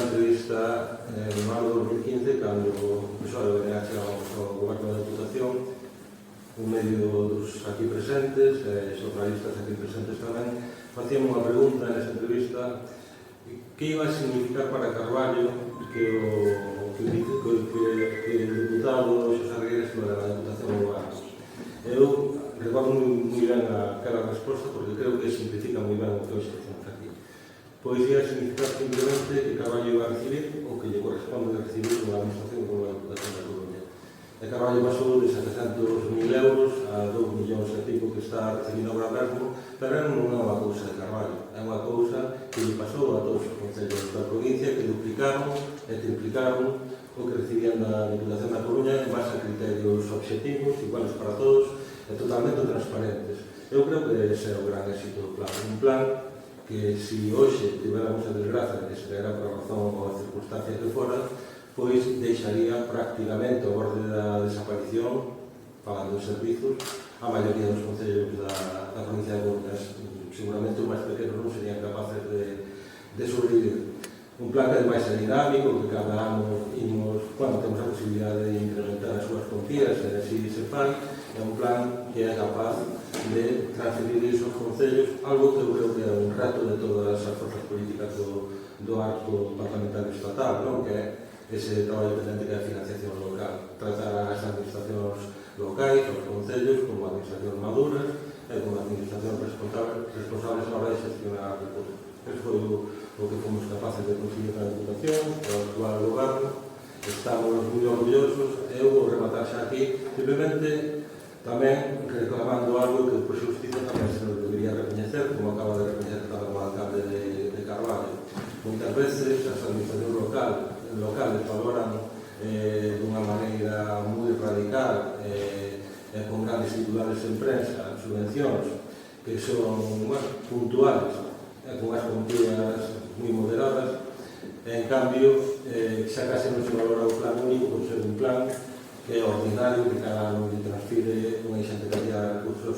entrevista no ano 2015, cando o PSOE venía ao goberno da Diputación, un medio dos aquí presentes, xornalistas aquí presentes tamén, facíamos unha pregunta nesa entrevista: que iba a significar para Carballo que o diputado Xosé Regueira estivera na Diputación do Goberno? Eu recordo moi ben aquela resposta, porque creo que simplifica moi ben o que hoxe facemos aquí. Pois ia significar simplemente que Carballo iba a recibir o que lle corresponde de recibir unha administración como a Diputación da Coruña. E Carballo pasou de 700.000 euros a 2 millóns e pico que está recibindo agora mesmo, pero non é unha cousa de Carballo, é unha cousa que lle pasou a todos os concellos da provincia, que duplicaron e triplicaron o que recibían da Diputación da Coruña en base a criterios obxectivos, iguales para todos e totalmente transparentes. Eu creo que ese é o gran éxito do plan. Un plan que, se hoxe tivéramos a desgracia de que se dera por razón ou a circunstancia que fora, pois deixaría prácticamente ao borde da desaparición, falando de servizos, a maioría dos concellos da provincia de Coruña. Seguramente os máis pequenos non serían capaces de sobrevivir. Un plan que ademais é dinámico, que cada ano temos a posibilidade de incrementar as súas cuantías, e así se fai. É un plan que é capaz de transferir iso aos concellos, algo que eu creo que é un reto de todas as forzas políticas do arco parlamentario estatal, non? Que é ese traballo pendente que é a financiación local, tratar as administracións locais, os concellos, como administracións maduras e como administracións responsables a hora de gestionar recursos. Eso foi o que fomos capaces de conseguir na Diputación, o actual goberno. Estamos moi orgullosos. Eu vou rematar xa aquí, simplemente tamén reclamando algo que por xustiza tamén se nos debería recoñecer, como acaba de recoñecer tamén o alcalde de Carballo. Moitas veces as administracións locales valoran dunha maneira moi radical e con grandes titulares en prensa, subvencións que son puntuales e con as cuantías moi moderadas, e en cambio xa case non se valora o plan único por ser un plan que é ordinario, que cada ano lle transfire unha xente cantidad de recursos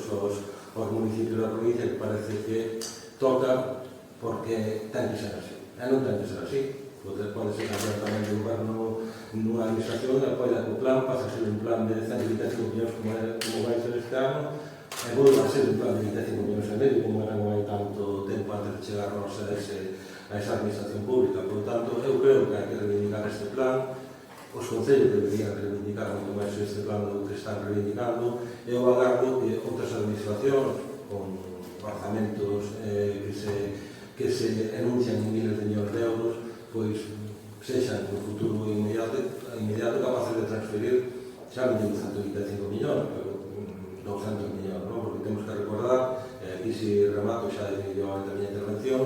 aos municipios da provincia, que parece que toca porque ten que ser así. E non ten que ser así. Pode ser cambiar tamén de goberno nunha administración, e apoia que o plan pasa a ser un plan de 125 millóns como vai ser este ano, e volve a ser un plan de 25 millóns e medio, como era non hai tanto tempo antes de chegarnos a esa administración pública. Por tanto, eu creo que hai que reivindicar este plan. Os concellos deberían reivindicar moito máis este plan do que están reivindicando. Eu agardo que outras administracións con orzamentos que se enuncian en miles de millóns de euros, pois sexan no futuro inmediato capaces de transferir xa non digo 125 millóns, pero 200 millóns, non? Porque temos que recordar, aquí se remato xa de a miña intervención,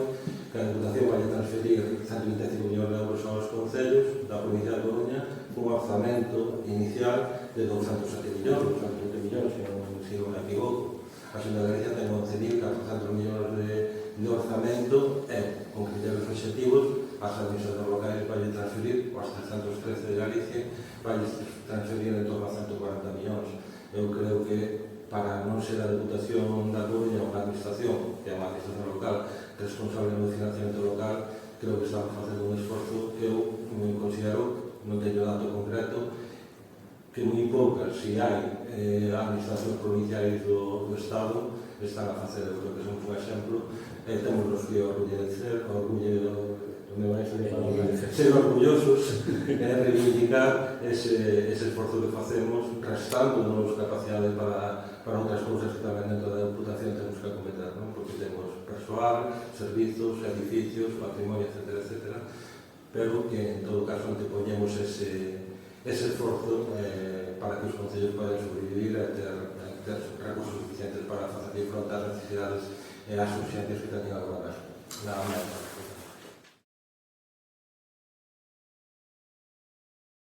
que a Diputación vai transferir 125 millóns de euros aos concellos da provincia de Coruña cun orzamento inicial de 207 millóns, 220 millóns, se non me equivoco. A Xunta de Galicia ten 11.400 millóns de orzamento e, con criterios obxectivos, as administracións locais vai transferir, as 313 de Galicia, vai transferir en torno a 140 millóns. Eu creo que para non ser a Diputación da Coruña unha administración, que é unha administración local responsable do financiamento local, creo que estamos facendo un esforzo que eu considero, non teño dato concreto, que moi poucas, se hai administracións provinciais do Estado, están a facer. Eu creo que somos un exemplo, e temos que ser orgullosos e reivindicar ese esforzo que facemos, restándonos capacidade para outras cousas que tamén dentro da Diputación temos que acometer, non? Porque temos persoal, servizos, edificios, patrimonio, etc., pero que en todo caso antepoñemos ese esforzo para que os concellos podan sobrevivir e ter recursos suficientes para facer fronte ás necesidades e ás urxencias que teñen agora mesmo. Nada máis.